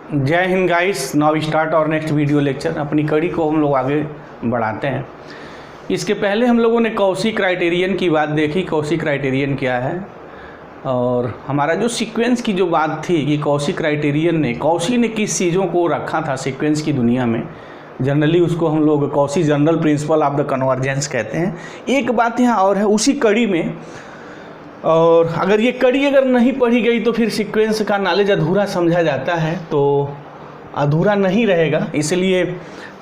जय Hind guys. Now start और next video lecture. अपनी कड़ी को हम लोग आगे बढ़ाते हैं। इसके पहले हम लोगों ने कॉची क्राइटेरियन की बात देखी। कॉची क्राइटेरियन क्या है और हमारा जो सीक्वेंस की जो बात थी कि कॉची ने किस चीज़ों को रखा था सीक्वेंस की दुनिया में। जनरली उसको हम लोग Cauchy general principle of the convergence कहते हैं। एक बात यहाँ और है उसी कड़ी में, और अगर ये कड़ी अगर नहीं पढ़ी गई तो फिर सीक्वेंस का नॉलेज अधूरा समझा जाता है, तो अधूरा नहीं रहेगा। इसलिए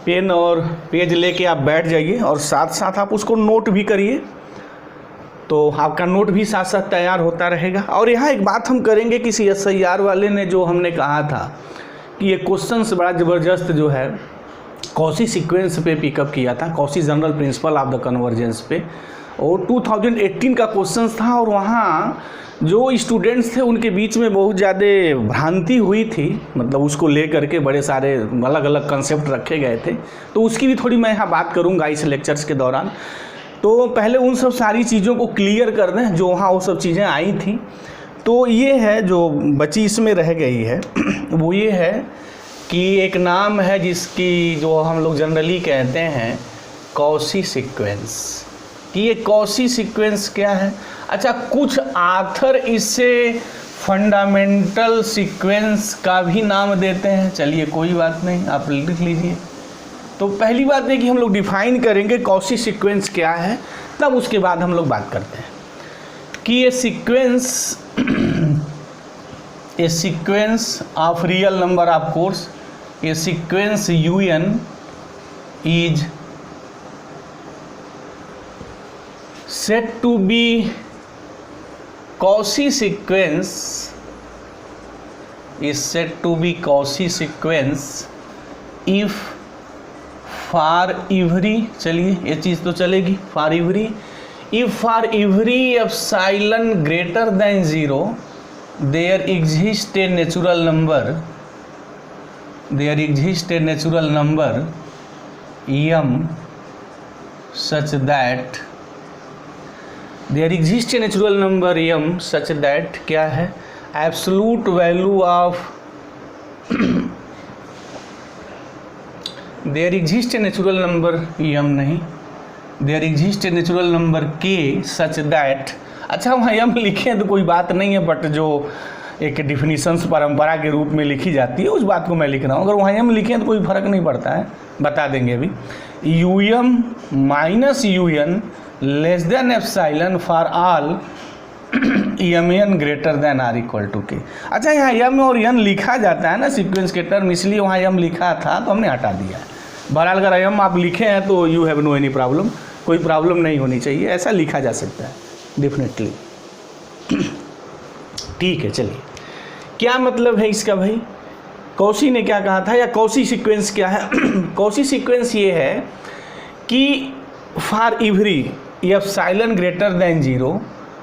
पेन और पेज लेके आप बैठ जाइए और साथ साथ आप उसको नोट भी करिए, तो आपका नोट भी साथ साथ तैयार होता रहेगा। और यहाँ एक बात हम करेंगे कि CSIR वाले ने जो हमने कहा था कि ये क्वेश्चंस बड़ा ज़बरदस्त जो है कॉची सीक्वेंस पे पिकअप किया था, Cauchy general principle of the convergence पे, और 2018 का क्वेश्चन था। और वहाँ जो स्टूडेंट्स थे उनके बीच में बहुत ज़्यादा भ्रांति हुई थी, मतलब उसको लेकर के बड़े सारे अलग अलग कंसेप्ट रखे गए थे, तो उसकी भी थोड़ी मैं यहाँ बात करूँगा इस लेक्चर्स के दौरान। तो पहले उन सब सारी चीज़ों को क्लियर कर दें जो वहाँ वो सब चीज़ें आई थी। तो ये है जो बची इसमें रह गई है वो ये है कि एक नाम है जिसकी जो हम लोग जनरली कहते हैं कॉची सीक्वेंस। कि ये कॉची सीक्वेंस क्या है। अच्छा, कुछ आथर इससे फंडामेंटल सीक्वेंस का भी नाम देते हैं। चलिए कोई बात नहीं, आप लिख लीजिए। तो पहली बात है कि हम लोग डिफाइन करेंगे कॉची सीक्वेंस क्या है, तब उसके बाद हम लोग बात करते हैं कि ये sequence of real number of course, ये sequence UN is said to be Cauchy sequence if for every, चलिए ये चीज़ तो चलेगी, if for every epsilon greater than 0 there exists a natural number m such that क्या है, absolute value of there exist a natural number m नहीं, there exist a natural number k such that. अच्छा, वहाँ m लिखे तो कोई बात नहीं है, बट जो एक डिफिनीशंस परंपरा के रूप में लिखी जाती है उस बात को मैं लिख रहा हूँ। अगर वहाँ m लिखें तो कोई फर्क नहीं पड़ता है, बता देंगे अभी। um minus un less than epsilon for all mn greater than or equal to k. अच्छा, यहाँ m और n लिखा जाता है ना सीक्वेंस के टर्म, इसलिए वहाँ m लिखा था तो हमने हटा दिया है। बहरहाल अगर m आप लिखे हैं तो you have no any problem, कोई प्रॉब्लम नहीं होनी चाहिए, ऐसा लिखा जा सकता है डेफिनेटली। ठीक है, चलिए क्या मतलब है इसका भाई, कॉची ने क्या कहा था या कॉची सीक्वेंस क्या है। कॉची सीक्वेंस ये है कि for every epsilon greater than 0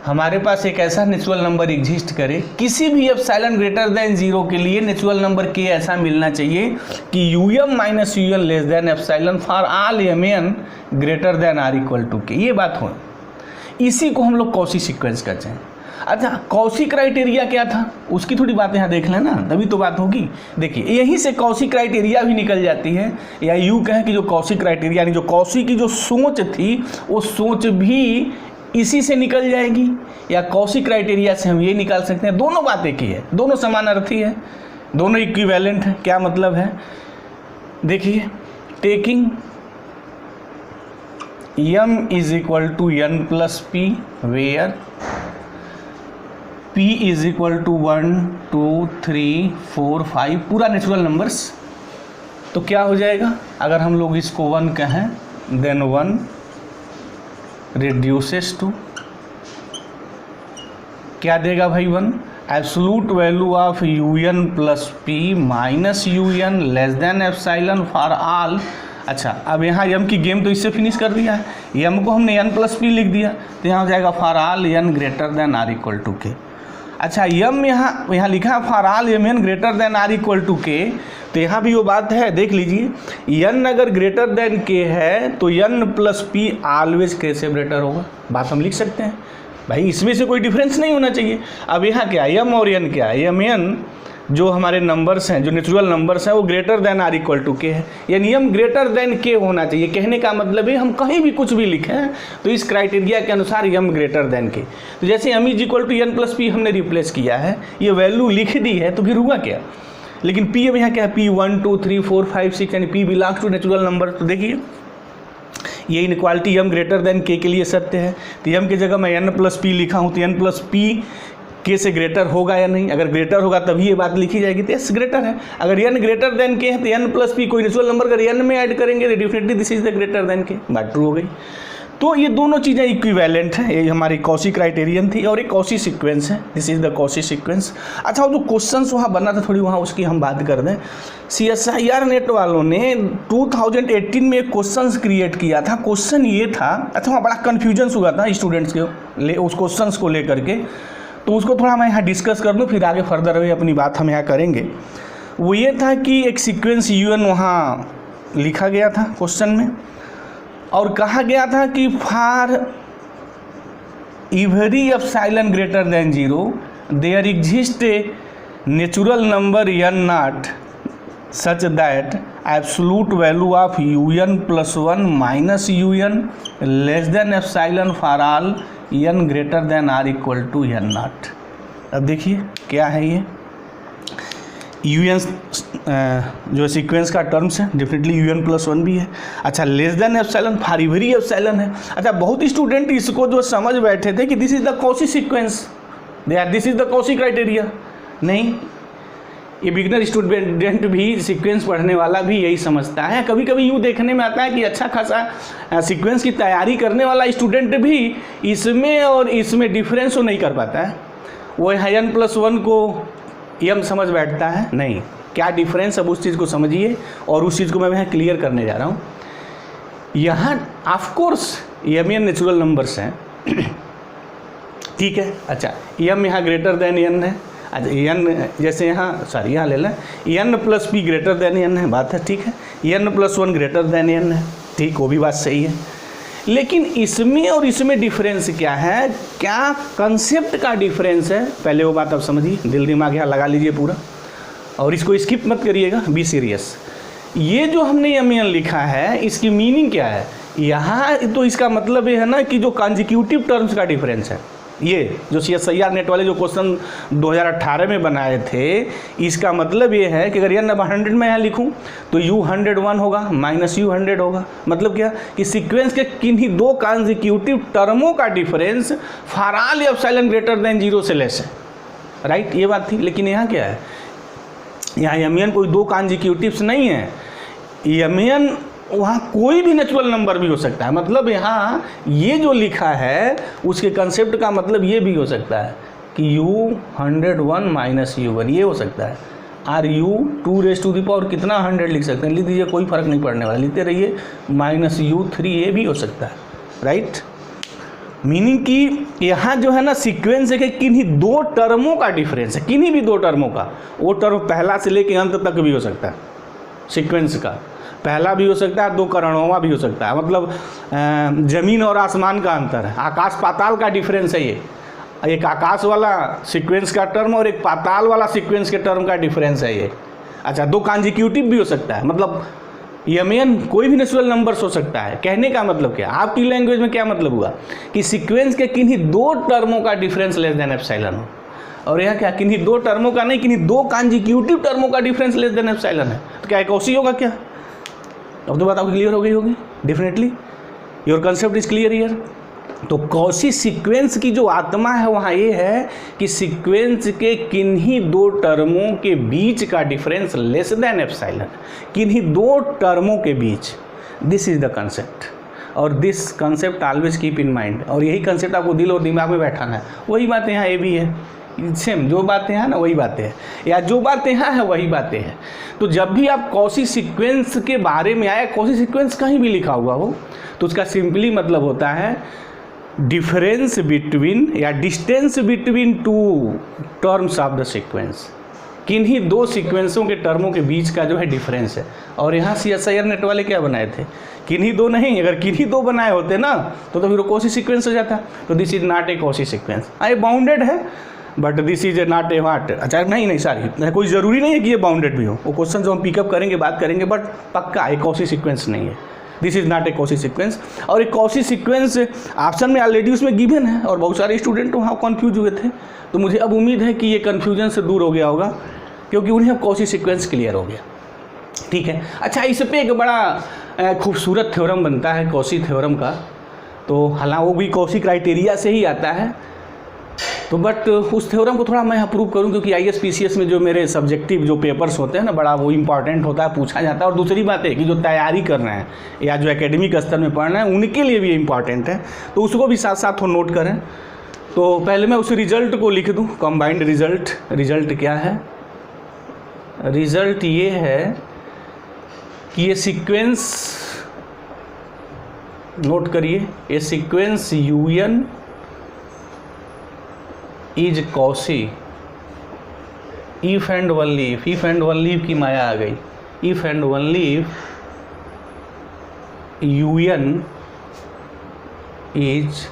हमारे पास एक ऐसा नेचुरल नंबर एग्जिस्ट करे, किसी भी एप्सिलॉन ग्रेटर देन 0 के लिए नेचुरल नंबर k ऐसा मिलना चाहिए कि um minus un less than epsilon for all mn greater than or equal to k. ये बात हो, इसी को हम लोग कॉची सीक्वेंस कहते हैं। अच्छा, कॉची क्राइटेरिया क्या था उसकी थोड़ी बात यहाँ देख लेना, तभी तो बात होगी। देखिए यहीं से कॉची क्राइटेरिया भी निकल जाती है, या यूँ कहें कि जो कॉची क्राइटेरिया यानी जो कॉची की जो सोच थी वो सोच भी इसी से निकल जाएगी, या कॉची क्राइटेरिया से हम ये निकाल सकते हैं। दोनों बात एक ही है, दोनों समानार्थी है, दोनों इक्विवेलेंट है। क्या मतलब है, देखिए taking m is equal to n plus p where p is equal to 1 2 3 4 5 पूरा नेचुरल नंबर्स। तो क्या हो जाएगा, अगर हम लोग इसको 1 कहें देन 1 रिड्यूसेस टू क्या देगा भाई 1, absolute value of un plus p minus un less than epsilon for all. अच्छा, अब यहाँ m की गेम तो इससे फिनिश कर दिया है, m को हमने n प्लस p लिख दिया, तो यहाँ हो जाएगा for all n greater than or equal to k. अच्छा, m यहाँ लिखा है for all mn greater than or equal to k, तो यहाँ भी वो बात है, देख लीजिए n अगर ग्रेटर देन k है तो n plus p always k से ग्रेटर होगा। बात हम लिख सकते हैं भाई, इसमें से कोई डिफरेंस नहीं होना चाहिए। अब यहाँ क्या m और n क्या है, mn जो हमारे नंबर्स हैं, जो नेचुरल नंबर्स हैं, वो greater than or equal to k है, यानी हम ग्रेटर देन के होना चाहिए। कहने का मतलब है हम कहीं भी कुछ भी लिखें तो इस क्राइटेरिया के अनुसार यम ग्रेटर देन के। तो जैसे m is equal to n plus p हमने रिप्लेस किया है, ये वैल्यू लिख दी है, तो फिर हुआ क्या? लेकिन p अब यहाँ क्या है, p 1 2 3 4 5 6, यानी p belongs to natural number. तो देखिए ये इनक्वालिटी m ग्रेटर देन के लिए सत्य है। तो m की जगह मैं n प्लस पी लिखा हूँ, तो n प्लस पी के से ग्रेटर होगा या नहीं? अगर ग्रेटर होगा तभी ये बात लिखी जाएगी, तो s ग्रेटर है। अगर n ग्रेटर देन के है तो n प्लस पी कोई नेचुरल नंबर अगर n में ऐड करेंगे तो definitely this is the greater than के, बात ट्रू हो गई। तो ये दोनों चीज़ें इक्विवेलेंट हैं। ये हमारी कॉशी क्राइटेरियन थी और एक कॉशी सीक्वेंस है, this is the Cauchy sequence. अच्छा, वो जो क्वेश्चंस वहाँ बना था थोड़ी वहाँ उसकी हम बात कर दें। CSIR नेट वालों ने 2018 में एक क्वेश्चंस क्रिएट किया था। क्वेश्चन ये था, अच्छा वहाँ बड़ा कन्फ्यूजन हुआ था स्टूडेंट्स के उस क्वेश्चंस को लेकर के, तो उसको थोड़ा मैं यहाँ डिस्कस कर दूँ, फिर आगे फर्दर वे अपनी बात हम यहाँ करेंगे। वो ये था कि एक सीक्वेंस UN वहाँ लिखा गया था क्वेश्चन में, और कहा गया था कि for every epsilon greater than 0 there exist a natural number n0 such that absolute value of UN plus 1 minus UN less than epsilon for all n greater than or equal to n0। अब देखिए क्या है ये UN जो sequence का terms है, definitely UN plus 1 भी है। अच्छा, less than epsilon for every epsilon है। अच्छा, बहुत स्टूडेंट इसको जो समझ बैठे थे कि this is the Cauchy sequence, this is the Cauchy criteria. नहीं, ये बिगनर स्टूडेंट भी सीक्वेंस पढ़ने वाला भी यही समझता है। कभी कभी यूँ देखने में आता है कि अच्छा खासा सीक्वेंस की तैयारी करने वाला स्टूडेंट भी इसमें और इसमें डिफरेंस तो नहीं कर पाता है। वो n प्लस 1 को यम समझ बैठता है। नहीं, क्या डिफरेंस, अब उस चीज़ को समझिए और उस चीज़ को मैं यहाँ क्लियर करने जा रहा हूँ। यहाँ ऑफकोर्स m नेचुरल नंबर्स हैं, ठीक है। अच्छा, m यहाँ ग्रेटर देन n है। अच्छा, n जैसे यहाँ सॉरी यहाँ ले लें, n plus P greater than n है, बात है, ठीक है। n plus 1 greater than n है, ठीक, वो भी बात सही है। लेकिन इसमें और इसमें डिफरेंस क्या है, क्या कंसेप्ट का डिफरेंस है, पहले वो बात आप समझिए, दिल दिमाग यहाँ लगा लीजिए पूरा और इसको स्किप मत करिएगा, बी सीरियस। ये जो हमने m लिखा है इसकी मीनिंग क्या है? यहाँ तो इसका मतलब ये है ना कि जो कॉन्जिक्यूटिव टर्म्स का डिफरेंस है, ये जो CSIR नेट वाले जो क्वेश्चन 2018 में बनाए थे, इसका मतलब ये है कि अगर n 100 में यहाँ लिखूँ तो U 101 होगा माइनस U 100 होगा। मतलब क्या कि सीक्वेंस के किन्हीं दो कॉन्जिक्यूटिव टर्मों का difference for all epsilon greater than 0 से लेस है, राइट, ये बात थी। लेकिन यहाँ क्या है, यहाँ m कोई दो कॉन्जिक्यूटिव्स नहीं है, m वहाँ कोई भी नेचुरल नंबर भी हो सकता है। मतलब यहाँ ये जो लिखा है उसके कंसेप्ट का मतलब ये भी हो सकता है कि U 101 माइनस U1, ये हो सकता है। Or U 2 raise to the power कितना 100 लिख सकते हैं, लिख दीजिए, कोई फ़र्क नहीं पड़ने वाला, लिखते रहिए। माइनस U3, ये भी हो सकता है, राइट। मीनिंग कि यहाँ जो है ना सीक्वेंस है कि किन्हीं दो टर्मों का डिफरेंस है, किन्हीं भी दो टर्मों का। वो टर्म पहला से लेकर अंत तक भी हो सकता है, सीक्वेंस का पहला भी हो सकता है, दो करणोवा भी हो सकता है। मतलब ज़मीन और आसमान का अंतर है, आकाश पाताल का डिफरेंस है ये। एक आकाश वाला सीक्वेंस का टर्म और एक पाताल वाला सीक्वेंस के टर्म का डिफरेंस है ये। अच्छा, दो कॉन्जिक्यूटिव भी हो सकता है, मतलब m कोई भी नेचुरल नंबर्स हो सकता है। कहने का मतलब क्या, आपकी लैंग्वेज में क्या मतलब हुआ कि सीक्वेंस के किन्हीं दो टर्मों का डिफरेंस लेस देन एप्सिलॉन हो। और यहाँ क्या, किन्हीं दो टर्मों का नहीं, किन्हीं दो कॉन्जिक्यूटिव टर्मों का डिफरेंस लेस देन एप्सिलॉन है। तो क्या कॉशी होगा क्या? अब तो बात आपको क्लियर हो गई होगी, definitely your concept is clear here. तो कॉशी सीक्वेंस की जो आत्मा है वहाँ ये है कि सीक्वेंस के किन्हीं दो टर्मों के बीच का डिफरेंस लेस देन एप्सिलॉन, किन्हीं दो टर्मों के बीच, दिस इज द कंसेप्ट। और this concept always keep in mind, और यही कंसेप्ट आपको दिल और दिमाग में बैठाना है। वही बातें यहाँ ये भी है, सेम जो बातें हैं ना वही बातें हैं, या जो बातें यहाँ है वही बातें हैं। तो जब भी आप कॉशी सीक्वेंस के बारे में आया, कॉशी सीक्वेंस कहीं भी लिखा हुआ हो, तो उसका सिंपली मतलब होता है डिफरेंस बिटवीन या distance between two terms of the sequence, किन्हीं दो सीक्वेंसों के टर्मों के बीच का जो है डिफरेंस है। और यहाँ CSIR नेट वाले क्या बनाए थे, किन्हीं दो नहीं, अगर किन्हीं दो बनाए होते ना तो फिर वो कॉशी सीक्वेंस हो जाता। तो this is not a Cauchy sequence. ये बाउंडेड है, but this is not a what, अच्छा नहीं सॉरी, कोई ज़रूरी नहीं है कि ये बाउंडेड भी हो, वो क्वेश्चन जो हम पिकअप करेंगे बात करेंगे, बट पक्का एक कॉची सीक्वेंस नहीं है, this is not a Cauchy sequence. और एक कॉची सीक्वेंस ऑप्शन में ऑलरेडी उसमें गिवन है और बहुत सारे स्टूडेंट वहाँ कन्फ्यूज हुए थे, तो मुझे अब उम्मीद है कि ये कन्फ्यूजन से दूर हो गया होगा, क्योंकि उन्हें अब कॉची सीक्वेंस क्लियर हो गया। ठीक है, अच्छा इस पर एक बड़ा खूबसूरत थ्योरम बनता है कॉची थ्योरम का, तो हालांकि वो भी कॉची क्राइटेरिया से ही आता है, तो बट उस थ्योरम को थोड़ा मैं अप्रूव करूं, क्योंकि IAS PCS में जो मेरे सब्जेक्टिव जो पेपर्स होते हैं ना, बड़ा वो इंपॉर्टेंट होता है, पूछा जाता है। और दूसरी बात है कि जो तैयारी कर रहे हैं या जो एकेडमिक स्तर में पढ़ रहे हैं उनके लिए भी इम्पॉर्टेंट है, तो उसको भी साथ साथ नोट करें। तो पहले मैं उस रिजल्ट को लिख दूँ, कंबाइंड रिजल्ट। रिजल्ट क्या है? रिजल्ट ये है कि ये सीक्वेंस, नोट करिए, ये sequence UN is Cauchy if and only if, if and only if की माया आ गई, if and only if UN is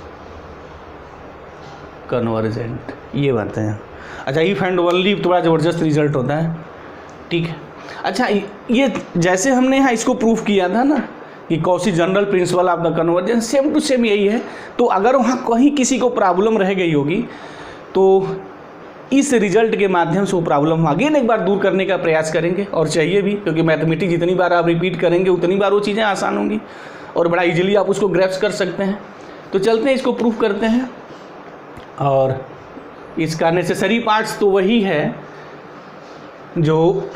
convergent, ये बातें हैं। अच्छा इफ एंड ओनली इफ तो बड़ा ज़बरदस्त रिजल्ट होता है। ठीक है, अच्छा ये जैसे हमने यहाँ इसको प्रूफ किया था ना कि Cauchy general principle of the convergence, same to same यही है। तो अगर वहाँ कहीं किसी को प्रॉब्लम रह गई होगी तो इस रिजल्ट के माध्यम से वो प्रॉब्लम अगेन एक बार दूर करने का प्रयास करेंगे, और चाहिए भी, क्योंकि मैथमेटिक्स जितनी बार आप रिपीट करेंगे उतनी बार वो चीज़ें आसान होंगी और बड़ा इजीली आप उसको ग्रैप्स कर सकते हैं। तो चलते हैं इसको प्रूफ करते हैं, और इसका नेसेसरी पार्ट्स तो वही है जो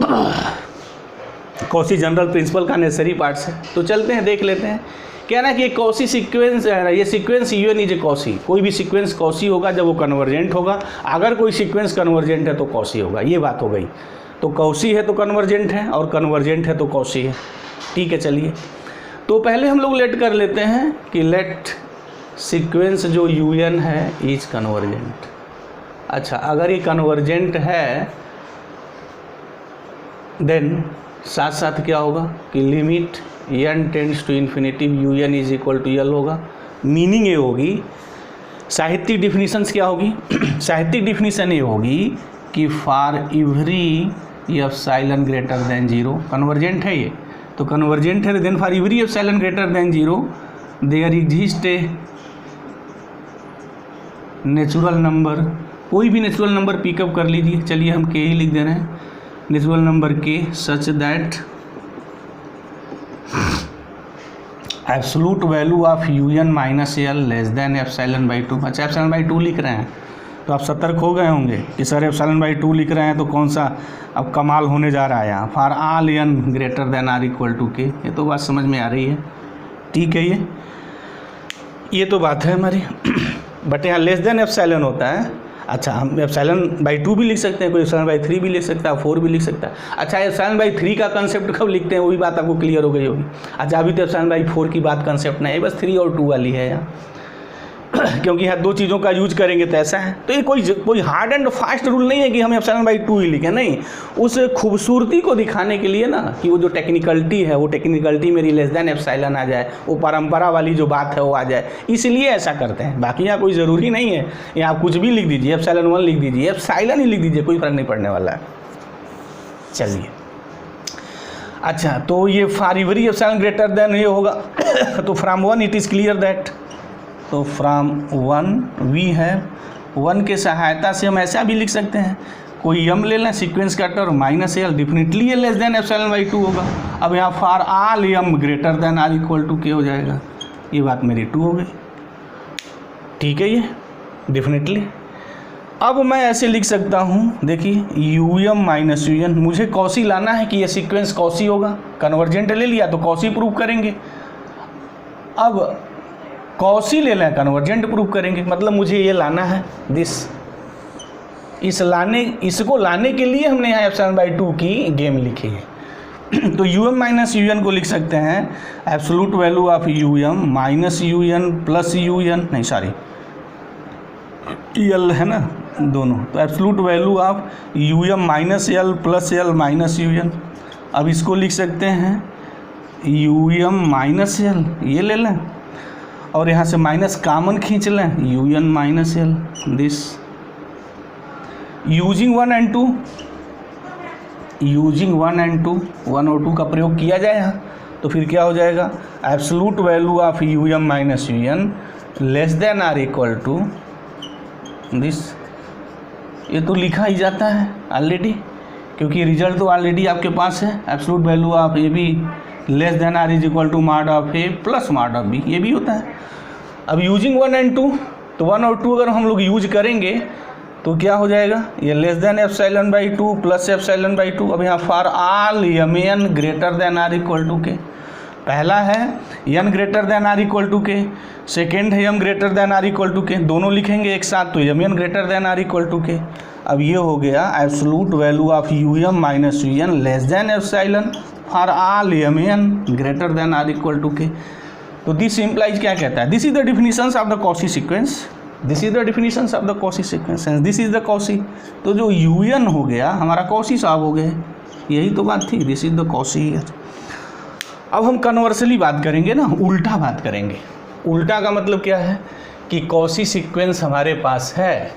कॉची जनरल प्रिंसिपल का नेसेसरी पार्ट्स है। तो चलते हैं देख लेते हैं। क्या ना कि कॉची सीक्वेंस है ना, ये sequence UN is a Cauchy, कोई भी सीक्वेंस कॉची होगा जब वो कन्वर्जेंट होगा, अगर कोई सीक्वेंस कन्वर्जेंट है तो कॉची होगा, ये बात हो गई। तो कॉची है तो कन्वर्जेंट है, और कन्वर्जेंट है तो कॉची है। ठीक है, चलिए तो पहले हम लोग लेट कर लेते हैं कि लेट सीक्वेंस जो UN है इज कन्वर्जेंट। अच्छा अगर ये कन्वर्जेंट है देन साथ साथ क्या होगा कि limit n tends to infinity UN is equal to L होगा। मीनिंग ये होगी, साहित्यिक डिफिनीशंस क्या होगी? साहित्यिक डिफिनीशन ये होगी कि for every epsilon greater than 0, convergent है ये, तो कन्वर्जेंट है then for every epsilon greater than 0 there exist a natural number, कोई भी नेचुरल नंबर पिकअप कर लीजिए, चलिए हम k ही लिख दे रहे हैं, natural number k such that absolute value of UN minus L less than epsilon by 2। अच्छा एप्सिलॉन बाई 2 लिख रहे हैं तो आप सतर्क हो गए होंगे कि सर एप्सिलॉन बाई 2 लिख रहे हैं तो कौन सा अब कमाल होने जा रहा है यहाँ। For all n greater than or equal to k, ये तो बात समझ में आ रही है। ठीक है, ये तो बात है हमारी। बट यहाँ लेस देन एप्सिलॉन होता है। अच्छा हम एप्सिलॉन बाई 2 भी लिख सकते हैं, कोई एप्सिलॉन बाई 3 भी लिख सकता है, 4 भी लिख सकता है। अच्छा एप्सिलॉन बाई 3 का कंसेप्ट कब लिखते हैं वो भी बात आपको क्लियर हो गई होगी। अच्छा अभी तो एप्सिलॉन बाई 4 की बात कंसेप्ट नहीं है, बस 3 और 2 वाली है यहाँ। क्योंकि यहाँ दो चीज़ों का यूज करेंगे तो ऐसा है। तो ये कोई हार्ड एंड फास्ट रूल नहीं है कि हम एप्सिलॉन बाई 2 ही लिखें, नहीं, उस खूबसूरती को दिखाने के लिए ना कि वो जो टेक्निकलिटी है वो टेक्निकलिटी मेरी लेस देन एप्सिलॉन आ जाए, वो परंपरा वाली जो बात है वो आ जाए, इसलिए ऐसा करते हैं। बाकी यहाँ कोई ज़रूरी नहीं है, यहाँ कुछ भी लिख दीजिए, एप्सिलॉन 1 लिख दीजिए, एप्सिलॉन ही लिख दीजिए, कोई फर्क नहीं पड़ने वाला है। चलिए अच्छा तो ये for every epsilon greater then ये होगा तो from 1 it is clear that, तो फ्रॉम 1 वी है 1 के सहायता से हम ऐसा भी लिख सकते हैं, कोई m ले लें सीक्वेंस का टर्म माइनस L, डिफिनेटली ये लेस देन एप्सिलॉन बाई 2 होगा। अब यहाँ for all m greater than or equal to k हो जाएगा, ये बात मेरी 2 हो गई। ठीक है, ये डिफिनेटली। अब मैं ऐसे लिख सकता हूँ, देखिए UM माइनस UN, मुझे कॉची लाना है कि ये सीक्वेंस कॉची होगा, कन्वर्जेंट ले लिया तो कॉची प्रूव करेंगे। अब कॉची ले लें कन्वर्जेंट प्रूव करेंगे, मतलब मुझे ये लाना है दिस, इसको लाने के लिए हमने यहाँ एप्सिलॉन बाई 2 की गेम लिखी है। तो UM माइनस UN को लिख सकते हैं absolute value of UM minus UN plus UN, नहीं सॉरी L है ना दोनों, तो absolute value of UM minus L plus L minus UN। अब इसको लिख सकते हैं UM माइनस L, ये ले लें और यहाँ से माइनस कॉमन खींच लें, UN minus L this. Using 1 and 2, using 1 and 2, 1 और 2 का प्रयोग किया जाए यहाँ, तो फिर क्या हो जाएगा, absolute value of u m minus you N less than or equal to this. ये तो लिखा ही जाता है ऑलरेडी, क्योंकि रिजल्ट तो ऑलरेडी आपके पास है। Absolute value of a b less than or is equal to mod of a plus mod of b, ये भी होता है। अब यूजिंग 1 and 2, तो 1 और 2 अगर हम लोग यूज करेंगे तो क्या हो जाएगा, ये less than epsilon by 2 plus epsilon by 2। अब यहाँ for all m n greater than or equal to k, पहला है n greater than or equal to k, second है m greater than or equal to k, दोनों लिखेंगे एक साथ तो m n greater than or equal to k. अब ये हो गया absolute value of u m minus you N less than epsilon for all m n greater than or equal to k. तो दिस इम्प्लाइज क्या कहता है, this is the definitions of the Cauchy sequence, this is the definitions of the Cauchy sequence and this is the Cauchy. तो जो you N हो गया हमारा Cauchy solve हो गए, यही तो बात थी, दिस इज द कॉची। अब हम कन्वर्सली बात करेंगे ना, उल्टा बात करेंगे। उल्टा का मतलब क्या है कि कॉची सीक्वेंस हमारे पास है,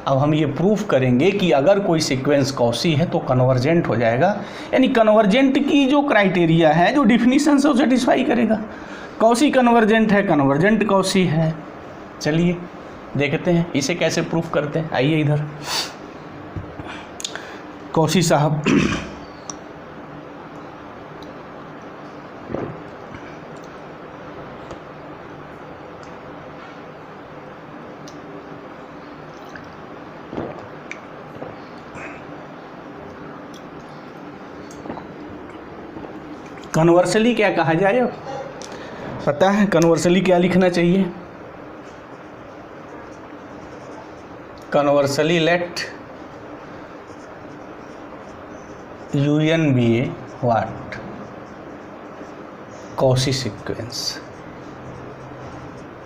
अब हम ये प्रूफ करेंगे कि अगर कोई सीक्वेंस कॉची है तो कन्वर्जेंट हो जाएगा, यानी कन्वर्जेंट की जो क्राइटेरिया है, जो डिफिनीशन से वो सेटिस्फाई करेगा। कॉची कन्वर्जेंट है, कन्वर्जेंट कॉची है। चलिए देखते हैं इसे कैसे प्रूफ करते हैं। आइए इधर, कॉची साहब कन्वर्सली क्या कहा जाए, अब पता है कन्वर्सली क्या लिखना चाहिए। Conversely let U N be a what, Cauchy sequence,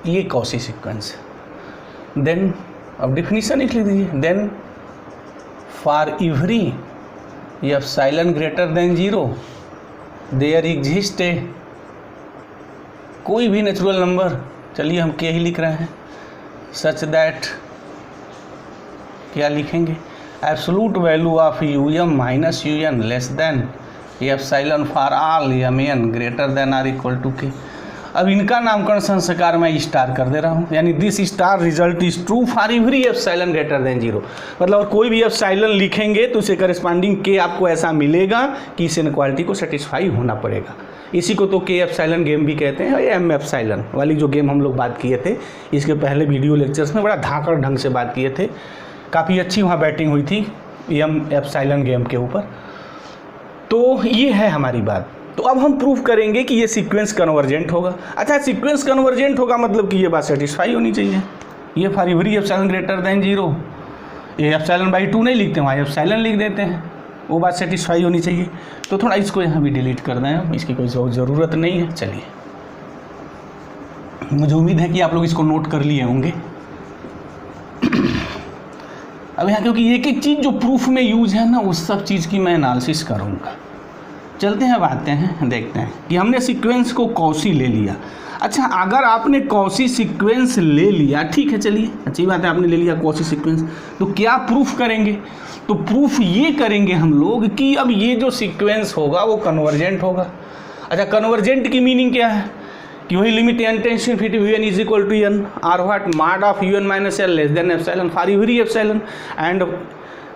ये कॉची सीक्वेंस है। देन अब डिफिनीशन लिख लीजिए, then for every epsilon greater than 0 there exist a, कोई भी नेचुरल नंबर, चलिए हम के ही लिख रहे हैं, सच दैट क्या लिखेंगे, absolute value of u m minus you N less than epsilon for all m n greater than or equal to k. अब इनका नामकरण संस्कार मैं स्टार कर दे रहा हूँ, यानी this star result is true for every epsilon greater than 0। मतलब कोई भी एप्सिलॉन लिखेंगे तो उसे करस्पॉन्डिंग के आपको ऐसा मिलेगा कि इस इनक्वालिटी को सेटिस्फाई होना पड़ेगा। इसी को तो के एप्सिलॉन गेम भी कहते हैं, और एम एप्सिलॉन वाली जो गेम हम लोग बात किए थे इसके पहले वीडियो लेक्चर्स में, बड़ा धाकड़ ढंग से बात किए थे, काफ़ी अच्छी वहाँ बैटिंग हुई थी एम एप्सिलॉन गेम के ऊपर। तो ये है हमारी बात। तो अब हम प्रूफ करेंगे कि ये सीक्वेंस कन्वर्जेंट होगा। अच्छा, सीक्वेंस कन्वर्जेंट होगा मतलब कि ये बात सेटिस्फाई होनी चाहिए, ये for every epsilon greater than 0, ये एप्सिलॉन बाई 2 नहीं लिखते, वहाँ एप्सिलॉन लिख देते हैं, वो बात सेटिस्फाई होनी चाहिए। तो थोड़ा इसको यहाँ भी डिलीट कर दें, इसकी कोई ज़रूरत नहीं है। चलिए, मुझे उम्मीद है कि आप लोग इसको नोट कर लिए होंगे। अब यहाँ क्योंकि एक एक चीज़ जो प्रूफ में यूज है ना, उस सब चीज़ की मैं एनालिसिस करूँगा। चलते हैं, अब आते हैं, देखते हैं कि हमने सीक्वेंस को कॉची ले लिया। अच्छा, अगर आपने कॉची सीक्वेंस ले लिया, ठीक है, चलिए अच्छी बात है, आपने ले लिया कॉची सीक्वेंस, तो क्या प्रूफ करेंगे? तो प्रूफ ये करेंगे हम लोग कि अब ये जो सीक्वेंस होगा वो कन्वर्जेंट होगा। अच्छा, कन्वर्जेंट की मीनिंग क्या है कि वही limit n tends infinity u n is equal to n or what mod of u N minus l less than epsilon for every epsilon and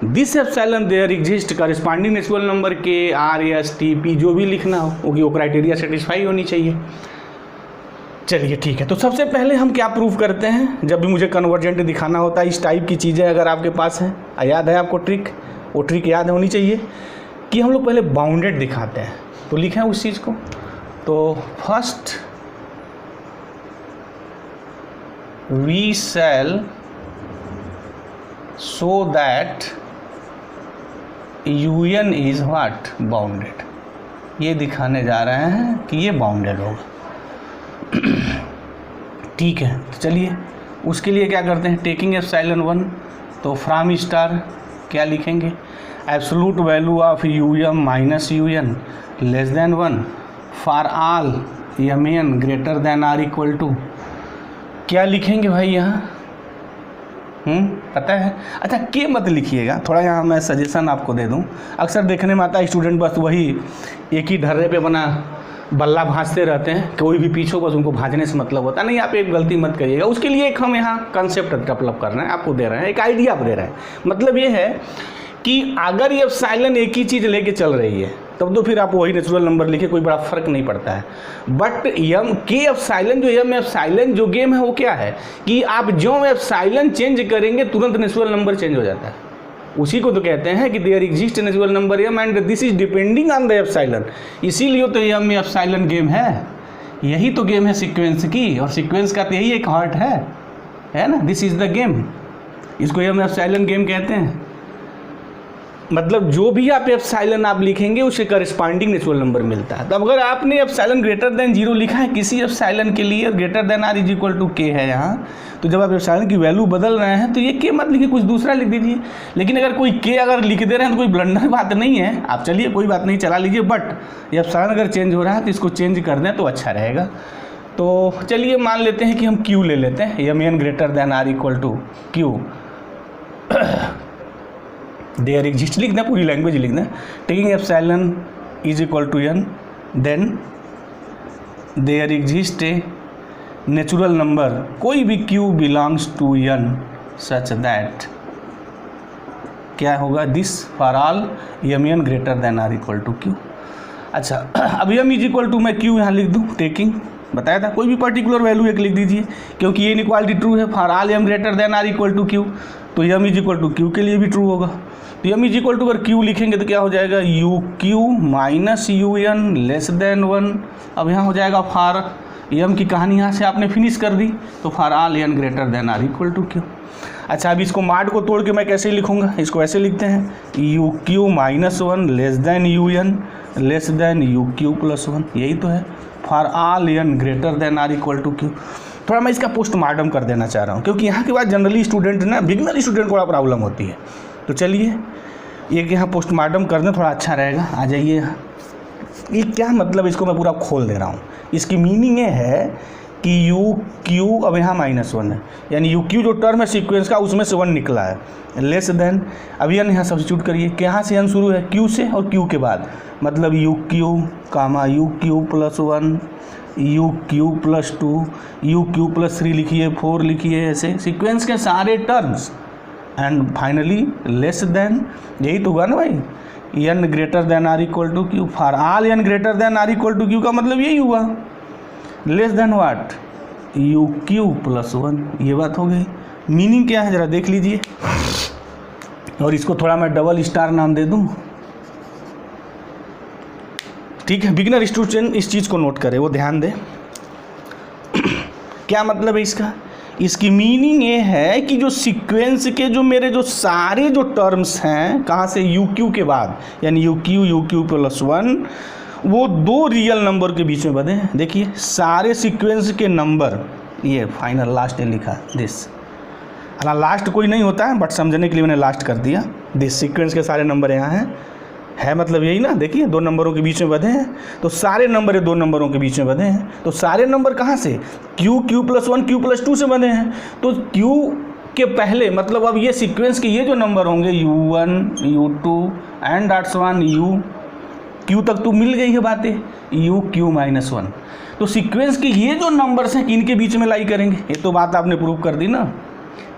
this epsilon there exist corresponding natural number k r s t p जो भी लिखना हो वो criteria satisfy होनी चाहिए। चलिए ठीक है, तो सबसे पहले हम क्या प्रूफ करते हैं, जब भी मुझे कन्वर्जेंट दिखाना होता है इस टाइप की चीज़ें अगर आपके पास हैं, याद है आपको ट्रिक, वो ट्रिक याद होनी चाहिए कि हम लोग पहले बाउंडेड दिखाते हैं। तो लिखें उस चीज़ को, तो first we shall show that u n is what bounded, ये दिखाने जा रहे हैं कि ये बाउंडेड होगा। ठीक है, तो चलिए उसके लिए क्या करते हैं, टेकिंग एप्सिलॉन 1, तो फ्रॉम स्टार क्या लिखेंगे, absolute value of u m minus you N less than 1 for all m n greater than or equal to, क्या लिखेंगे भाई यहाँ पता है। अच्छा के मत लिखिएगा, थोड़ा यहाँ मैं सजेशन आपको दे दूँ। अक्सर देखने में आता है स्टूडेंट बस वही एक ही ढर्रे पे बना बल्ला भांजते रहते हैं, कोई भी पीछे बस उनको भांजने से मतलब होता है। नहीं, आप एक गलती मत करिएगा। उसके लिए एक हम यहाँ कंसेप्ट डेवलप कर रहे हैं, आपको दे रहे हैं, एक आइडिया आप दे रहे हैं। मतलब ये है कि अगर ये एप्सिलॉन एक ही चीज़ लेके चल रही है तब तो फिर आप वही नेचुरल नंबर लिखे, कोई बड़ा फर्क नहीं पड़ता है। बट एम के एप्सिलॉन जो एम एप्सिलॉन जो गेम है वो क्या है कि आप जो एप्सिलॉन चेंज करेंगे तुरंत नेचुरल नंबर चेंज हो जाता है। उसी को तो कहते हैं कि there exist natural number m and this is depending on the epsilon. इसीलिए तो एम में एप्सिलॉन गेम है। यही तो गेम है सीक्वेंस की, और सीक्वेंस का तो यही एक हार्ट है ना। दिस इज द गेम, इसको एम एप्सिलॉन गेम कहते हैं। मतलब जो भी आप एप्सिलॉन आप लिखेंगे उससे करस्पॉन्डिंग नेचुरल नंबर मिलता है। तो अगर आपने एप्सिलॉन ग्रेटर देन 0 लिखा है किसी एप्सिलॉन के लिए, greater than or is equal to k है यहाँ, तो जब आप एप्सिलॉन की वैल्यू बदल रहे हैं तो ये के मत लिखिए, कुछ दूसरा लिख दीजिए। लेकिन अगर कोई के अगर लिख दे रहे हैं तो कोई ब्लंडर बात नहीं है, आप चलिए कोई बात नहीं चला लीजिए। बट एप्सिलॉन अगर चेंज हो रहा है तो इसको चेंज कर दें तो अच्छा रहेगा। तो चलिए मान लेते हैं कि हम क्यू ले लेते हैं, m n greater than or equal to q. There exist लिख दें, पूरी लैंग्वेज लिख दें। Taking epsilon is equal to n, then there exist a natural number, कोई भी q belongs to n such that क्या होगा, this for all m n greater than or equal to q. अच्छा, अब एम इज इक्वल टू मैं q यहाँ लिख दूँ, टेकिंग बताया था कोई भी पर्टिकुलर वैल्यू एक लिख दीजिए, क्योंकि ये इनइक्वालिटी ट्रू है। For all M greater than or equal to Q, तो M is equal to Q के लिए भी ट्रू होगा। तो एम इज इक्वल टू अगर क्यू लिखेंगे तो क्या हो जाएगा, U Q minus you N less than 1। अब यहाँ हो जाएगा फॉर एम की कहानी यहाँ से आपने फिनिश कर दी, तो for all n greater than or equal to q. अच्छा, अब इसको माड को तोड़ के मैं कैसे लिखूंगा, इसको ऐसे लिखते हैं, u Q minus 1 less than u N less than u q plus 1। यही तो है, for all n greater than or equal to q. थोड़ा मैं इसका पोस्टमार्टम कर देना चाह रहा हूँ, क्योंकि यहाँ के बाद जनरली स्टूडेंट ना, बिगनर स्टूडेंट को बड़ा प्रॉब्लम होती है। तो चलिए एक यहाँ पोस्टमार्टम कर दें, थोड़ा अच्छा रहेगा। आ जाइए यहाँ, ये क्या मतलब, इसको मैं पूरा खोल दे रहा हूँ। इसकी मीनिंग ये है कि यू क्यू, अब यहाँ -1 है, यानी यू क्यू जो टर्म है सीक्वेंस का उसमें से 1 निकला है, लेस देन, अब एन यहाँ सब्स्टिट्यूट करिए, कि यहाँ से एन शुरू है क्यू से, और क्यू के बाद मतलब u q comma u q plus 1, u q plus 2, u q plus 3 लिखिए, 4 लिखिए, ऐसे सीक्वेंस के सारे terms, and finally less than. यही तो हुआ ना भाई, n greater than or equal to q. For all n greater than or equal to q का मतलब यही हुआ, less than what, u q plus 1। ये बात हो गई। मीनिंग क्या है जरा देख लीजिए, और इसको थोड़ा मैं डबल स्टार नाम दे दूं, ठीक है। बिगिनर स्टूडेंट इस चीज़ को नोट करे, वो ध्यान दे। क्या मतलब है इसका, इसकी मीनिंग ये है कि जो सीक्वेंस के जो मेरे जो सारे जो टर्म्स हैं कहाँ से, यू क्यू के बाद, यानी यू क्यू प्लस 1, वो 2 रियल नंबर के बीच में बने हैं। देखिए सारे सीक्वेंस के नंबर, ये फाइनल लास्ट ने लिखा दिस, हालांकि लास्ट कोई नहीं होता है बट समझने के लिए मैंने लास्ट कर दिया। दिस सीक्वेंस के सारे नंबर यहाँ हैं, है मतलब यही ना। देखिए 2 नंबरों के बीच में बंधे हैं, तो सारे नंबर 2 नंबरों के बीच में बंधे हैं। तो सारे नंबर कहाँ से, क्यू प्लस 1 क्यू प्लस 2 से बंधे हैं। तो क्यू के पहले मतलब अब ये सीक्वेंस के ये जो नंबर होंगे u1 u2 and dots 1 u Q तक तो मिल गई है बातें, यू क्यू माइनस 1। तो सीक्वेंस के ये जो नंबर्स हैं इनके बीच में लाई करेंगे, ये तो बात आपने प्रूव कर दी ना।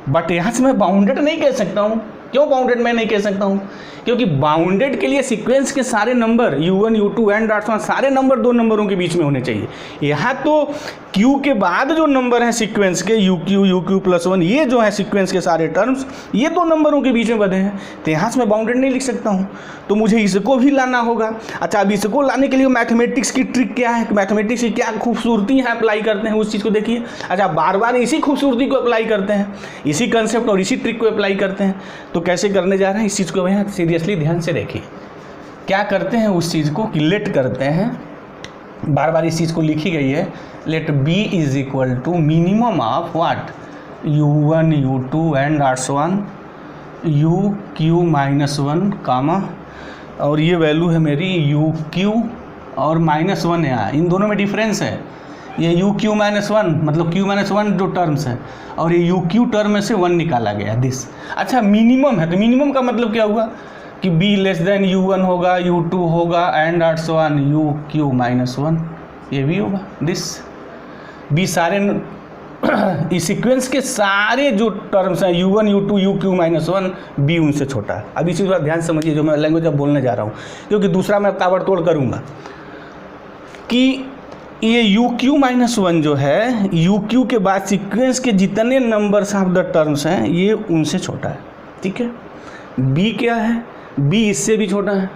बट यहाँ से मैं बाउंडेड नहीं कह सकता हूँ। क्यों बाउंडेड मैं नहीं कह सकता हूँ, क्योंकि बाउंडेड के लिए सीक्वेंस के सारे number u1 u2 and dots 1 सारे नंबर 2 नंबरों के बीच में होने चाहिए। यहाँ तो Q के बाद जो नंबर हैं सीक्वेंस के u क्यू प्लस 1, ये जो है सीक्वेंस के सारे टर्म्स ये 2 नंबरों के बीच में बने हैं। तो यहाँ से मैं बाउंडेड नहीं लिख सकता हूँ, तो मुझे इसको भी लाना होगा। अच्छा, अब इसको लाने के लिए मैथमेटिक्स की ट्रिक क्या है, मैथमेटिक्स की क्या खूबसूरती है अप्लाई करते हैं उस चीज़ को देखिए। अच्छा, बार बार इसी खूबसूरती को अप्लाई करते हैं, इसी कंसेप्ट और इसी ट्रिक को अप्लाई करते हैं। तो कैसे करने जा रहे हैं इस चीज़ को यहाँ सीरियसली ध्यान से देखिए। क्या करते हैं उस चीज़ को कि लेट करते हैं, बार बार इस चीज़ को लिखी गई है, let b is equal to minimum of what, u1 u2 and dots 1 u Q minus 1 comma, और ये वैल्यू है मेरी यू क्यू और -1 यहाँ, इन दोनों में डिफरेंस है। ये यू क्यू माइनस वन, मतलब क्यू माइनस वन जो टर्म्स है, और ये यू क्यू टर्म में से वन निकाला गया दिस। अच्छा मिनिमम है, तो मिनिमम का मतलब क्या हुआ कि b less than you one होगा, यू टू होगा and arts one u Q minus one, ये भी होगा दिस। बी सारे इस सीक्वेंस के सारे जो टर्म्स हैं u one u two u Q minus one, b उनसे छोटा है। अब इसी बात ध्यान समझिए जो मैं लैंग्वेज अब बोलने जा रहा हूँ, क्योंकि दूसरा मैं ताबड़तोड़ करूँगा कि ये यू क्यू माइनस वन जो है, यू क्यू के बाद सीक्वेंस के जितने नंबर्स ऑफ द टर्म्स हैं ये उनसे छोटा है, ठीक है। बी क्या है, बी इससे भी छोटा है,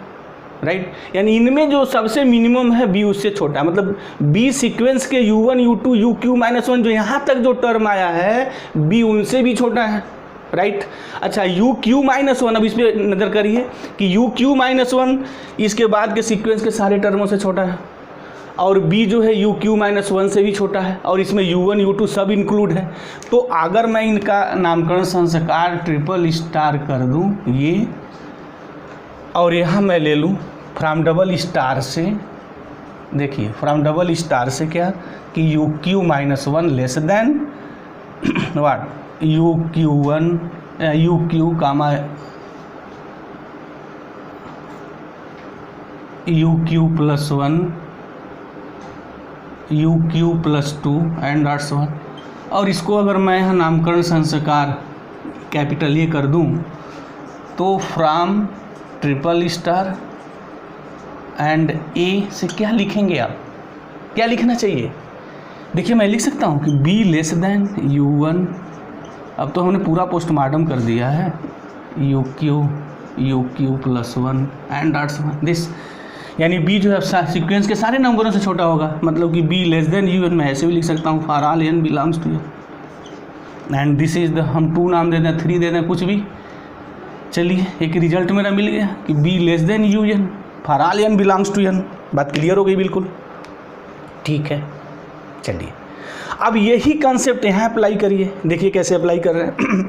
राइट। यानी इनमें जो सबसे मिनिमम है बी उससे छोटा है, मतलब बी सीक्वेंस के u one u two u Q minus one जो यहाँ तक जो टर्म आया है बी उनसे भी छोटा है, राइट। अच्छा यू क्यू माइनस वन, अब इस पर नज़र करिए कि यू क्यू माइनस वन इसके बाद के सीक्वेंस के सारे टर्मों से छोटा है, और बी जो है यू क्यू माइनस वन से भी छोटा है, और इसमें यू वन यू टू सब इंक्लूड है। तो अगर मैं इनका नामकरण संस्कार ट्रिपल स्टार कर दूं ये, और यहाँ मैं ले लूँ फ्रॉम डबल स्टार से, देखिए फ्रॉम डबल स्टार से क्या कि u Q minus one less than what u q one u q comma u q plus one u q plus two and arts one. और इसको अगर मैं यहाँ नामकरण संस्कार कैपिटल ये कर दूँ तो फ्रॉम ट्रिपल स्टार एंड ए से क्या लिखेंगे आप, क्या लिखना चाहिए? देखिए मैं लिख सकता हूँ कि b less than you one, अब तो हमने पूरा पोस्टमार्टम कर दिया है, you q plus one and arts one this. यानी बी जो है सीक्वेंस के सारे नंबरों से छोटा होगा, मतलब कि b less than u n मैं ऐसे भी लिख सकता हूँ for all n belongs to n and this is the, हम टू नाम दे दें, थ्री दे दें, कुछ भी। चलिए एक रिजल्ट मेरा मिल गया कि b less than u n for all n belongs to n. बात क्लियर हो गई बिल्कुल, ठीक है। चलिए अब यही कॉन्सेप्ट यहाँ अप्लाई करिए, देखिए कैसे अप्लाई कर रहे हैं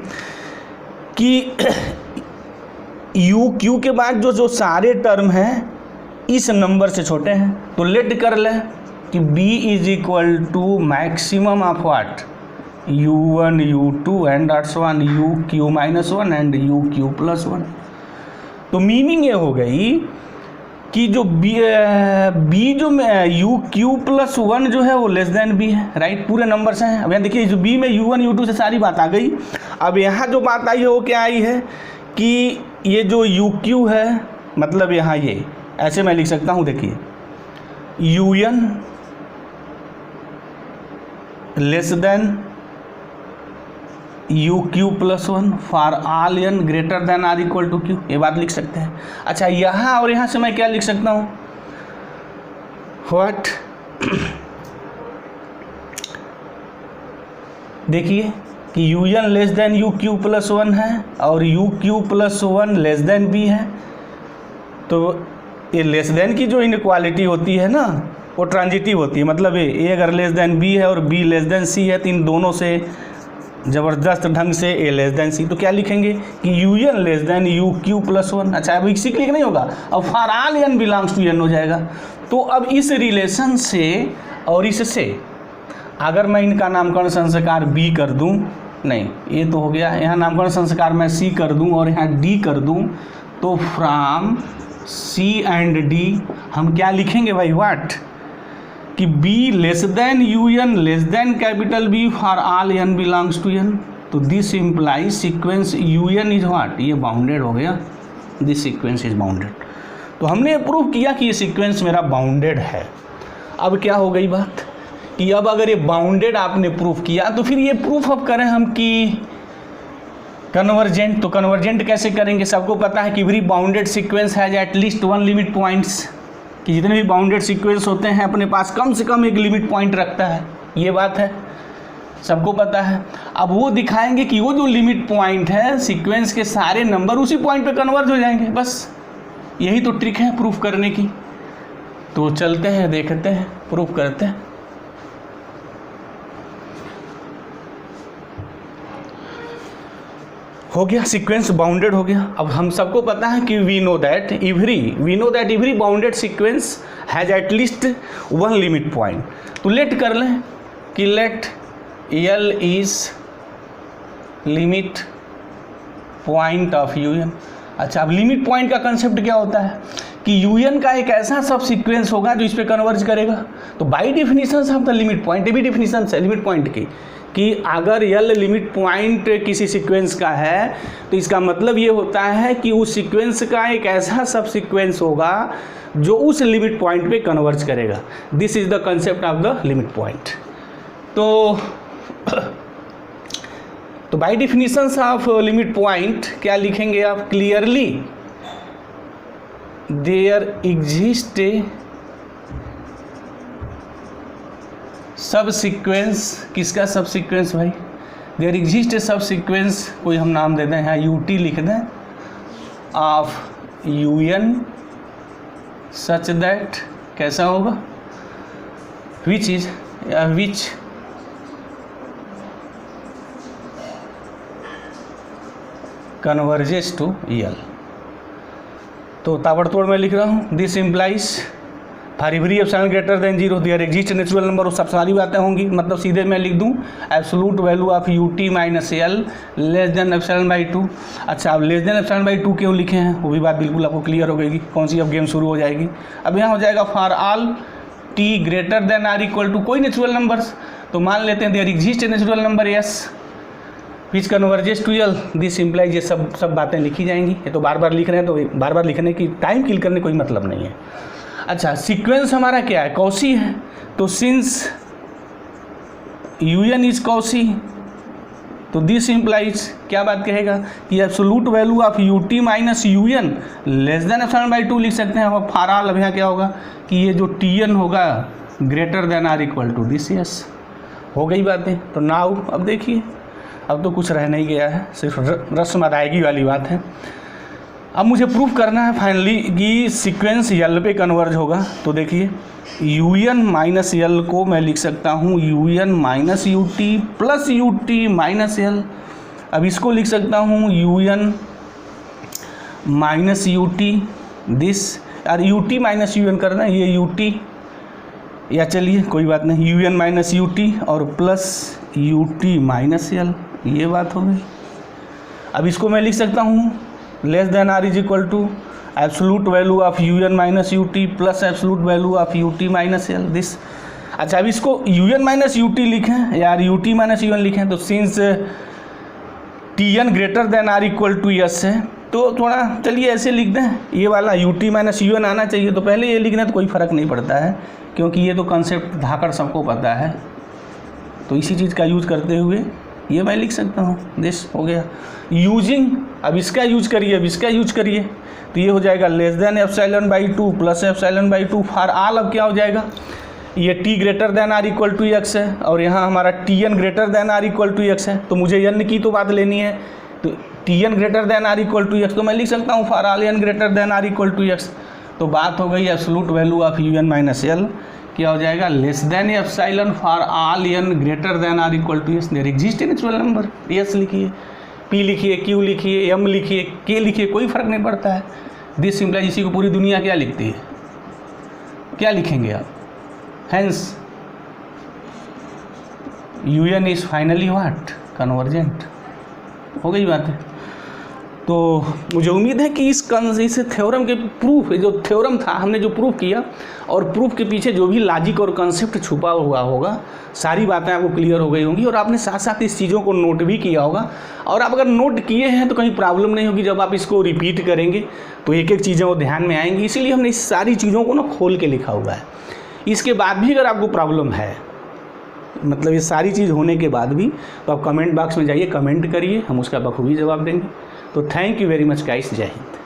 कि यू क्यू के बाद जो सारे टर्म हैं इस नंबर से छोटे हैं, तो लेट कर लें कि b is equal to maximum of what u one u two and arts one u Q minus one and u q plus one. तो मीनिंग ये हो गई कि जो b जो यू क्यू प्लस वन जो है वो लेस देन b है, राइट। पूरे नंबर से हैं। अब यहाँ देखिए जो b में यू वन यू टू से सारी बात आ गई। अब यहाँ जो बात आई है वो क्या आई है कि ये जो यू क्यू है, मतलब यहाँ ये ऐसे मैं लिख सकता हूँ, देखिए u N less than u q plus one for all n greater than or equal to q, ये बात लिख सकते हैं। अच्छा यहाँ और यहाँ से मैं क्या लिख सकता हूँ, व्हाट देखिए कि u N less than u q plus one है और u q plus one less than b है। तो ये लेस देन की जो इनक्वालिटी होती है ना वो ट्रांजिटिव होती है, मतलब ए अगर लेस देन बी है और बी लेस देन सी है तो इन दोनों से ज़बरदस्त ढंग से ए लेस देन सी, तो क्या लिखेंगे कि u N less than u q plus one. अच्छा अब इसी क्लिक नहीं होगा, अब for all n belongs to n हो जाएगा। तो अब इस रिलेशन से और इससे अगर मैं इनका नामकरण संस्कार बी कर दूं, नहीं ये तो हो गया, यहाँ नामकरण संस्कार मैं सी कर दूं और यहाँ डी कर दूं, तो फ्रॉम सी एंड डी हम क्या लिखेंगे भाई, व्हाट कि b less than u N less than capital B for all n belongs to n। तो this implies sequence u n is what, ये बाउंडेड हो गया, दिस सीक्वेंस इज बाउंडेड। तो हमने प्रूव किया कि ये सीक्वेंस मेरा बाउंडेड है। अब क्या हो गई बात कि अब अगर ये बाउंडेड आपने प्रूफ किया तो फिर ये प्रूफ अब करें हम कि कन्वर्जेंट। तो कन्वर्जेंट कैसे करेंगे, सबको पता है कि every bounded sequence has at least one limit points, कि जितने भी बाउंडेड सीक्वेंस होते हैं अपने पास कम से कम एक लिमिट पॉइंट रखता है, ये बात है सबको पता है। अब वो दिखाएंगे कि वो जो लिमिट पॉइंट है सीक्वेंस के सारे नंबर उसी पॉइंट पे कन्वर्ज हो जाएंगे, बस यही तो ट्रिक है प्रूफ करने की। तो चलते हैं देखते हैं प्रूफ करते हैं। हो गया, सीक्वेंस बाउंडेड हो गया। अब हम सबको पता है कि we know that every bounded sequence has at least one limit point. तो लेट कर लें कि let l is limit point of u n. अच्छा, अब लिमिट पॉइंट का कंसेप्ट क्या होता है कि यूएन का एक ऐसा सब सीक्वेंस होगा जो इस पे कन्वर्ज करेगा। तो बाई डिफिनीशन से हम तो लिमिट पॉइंट, ये भी डिफिनीशन है लिमिट पॉइंट की, कि अगर यल लिमिट पॉइंट किसी सीक्वेंस का है तो इसका मतलब ये होता है कि उस सीक्वेंस का एक ऐसा सब सीक्वेंस होगा जो उस लिमिट पॉइंट पे कन्वर्ज करेगा। This is the concept of the limit point. तो by definitions of limit point क्या लिखेंगे आप? क्लियरली देयर एग्जिस्ट ए सब सीक्वेंस। किसका सब सीक्वेंस भाई? देयर एग्जिस्ट ए सब सीक्वेंस, कोई हम नाम देते हैं, यूटी लिख दें, ऑफ यूएन सच दैट कैसा होगा, विच कन्वर्जेस टू यल। तो ताबड़तोड़ मैं लिख रहा हूँ, this implies for every epsilon greater than 0 there exist natural number. वो सब सारी बातें होंगी, मतलब सीधे मैं लिख दूँ absolute value of u T minus l less than epsilon by 2। अच्छा, अब लेस देन एप्सिलॉन बाई 2 क्यों लिखे हैं वो भी बात बिल्कुल आपको क्लियर हो गई, कौन सी अब गेम शुरू हो जाएगी। अब यहाँ हो जाएगा for all t greater than or equal to कोई नेचुरल नंबर्स, तो मान लेते हैं there exist natural number s which converges to l. This implies, ये सब बातें लिखी जाएंगी। ये तो बार बार लिख रहे हैं, तो बार बार लिखने की टाइम किल करने कोई मतलब नहीं है। अच्छा, सीक्वेंस हमारा क्या है? कॉसी है। तो सिंस यूएन इज कॉसी, तो दिस इम्प्लाइज क्या बात कहेगा कि absolute value of u T minus UN less than epsilon by 2 लिख सकते हैं। और फॉर ऑल, अब यहाँ क्या होगा कि ये जो टी एन होगा greater than or equal to this s. हो गई बातें। तो नाउ अब देखिए, अब तो कुछ रह नहीं गया है, सिर्फ रस्म अदायगी वाली बात है। अब मुझे प्रूफ करना है फाइनली कि सीक्वेंस यल पे कन्वर्ज होगा। तो देखिए, यू एन माइनस यल को मैं लिख सकता हूँ U N minus U T plus U T minus L. अब इसको लिख सकता हूँ U N minus you T this, यार U T minus you N करना है, ये यू टी, या चलिए कोई बात नहीं, u N minus you t और plus U T minus l, ये बात हो गई। अब इसको मैं लिख सकता हूँ less than or is equal to absolute value of u N minus U T plus absolute value of u T minus l this. अच्छा, अब इसको u N minus you t लिखें यार U T minus you n लिखें, तो since t n greater than or equal to s है, तो थोड़ा चलिए ऐसे लिख दें, ये वाला u T minus you n आना चाहिए, तो पहले ये लिखना तो कोई फ़र्क नहीं पड़ता है, क्योंकि ये तो कंसेप्ट धाकड़ सबको पता है। तो इसी चीज़ का यूज करते हुए ये मैं लिख सकता हूँ, दिस हो गया यूजिंग। अब इसका यूज करिए, अब इसका यूज करिए, तो ये हो जाएगा less than epsilon by 2 plus epsilon by 2 for all. अब क्या हो जाएगा, ये t greater than or equal to x है और यहाँ हमारा t n greater than or equal to x है, तो मुझे एन की तो बात लेनी है, तो t n greater than or equal to x, तो मैं लिख सकता हूँ for all n greater than or equal to x. तो बात हो गई absolute value of u N minus l क्या हो जाएगा, less than epsilon for all n greater than or equal to s. There exist natural number, s लिखिए, p लिखिए, q लिखिए, एम लिखिए, के लिखिए, कोई फर्क नहीं पड़ता है। दिस सिंपल, इसी को पूरी दुनिया क्या लिखती है, क्या लिखेंगे आप? Hence u n is finally what, convergent. हो गई बात है। तो मुझे उम्मीद है कि इस थ्योरम के प्रूफ, जो थ्योरम था हमने जो प्रूफ किया, और प्रूफ के पीछे जो भी लॉजिक और कंसेप्ट छुपा हुआ होगा, सारी बातें आपको क्लियर हो गई होंगी, और आपने साथ साथ इस चीज़ों को नोट भी किया होगा। और आप अगर नोट किए हैं तो कहीं प्रॉब्लम नहीं होगी, जब आप इसको रिपीट करेंगे तो एक एक चीज़ें वो ध्यान में आएंगी। इसीलिए हमने इस सारी चीज़ों को ना खोल के लिखा हुआ है। इसके बाद भी अगर आपको प्रॉब्लम है, मतलब ये सारी चीज़ होने के बाद भी, तो आप कमेंट बॉक्स में जाइए, कमेंट करिए, हम उसका बखूबी जवाब देंगे। तो thank you very much guys, जय हिंद।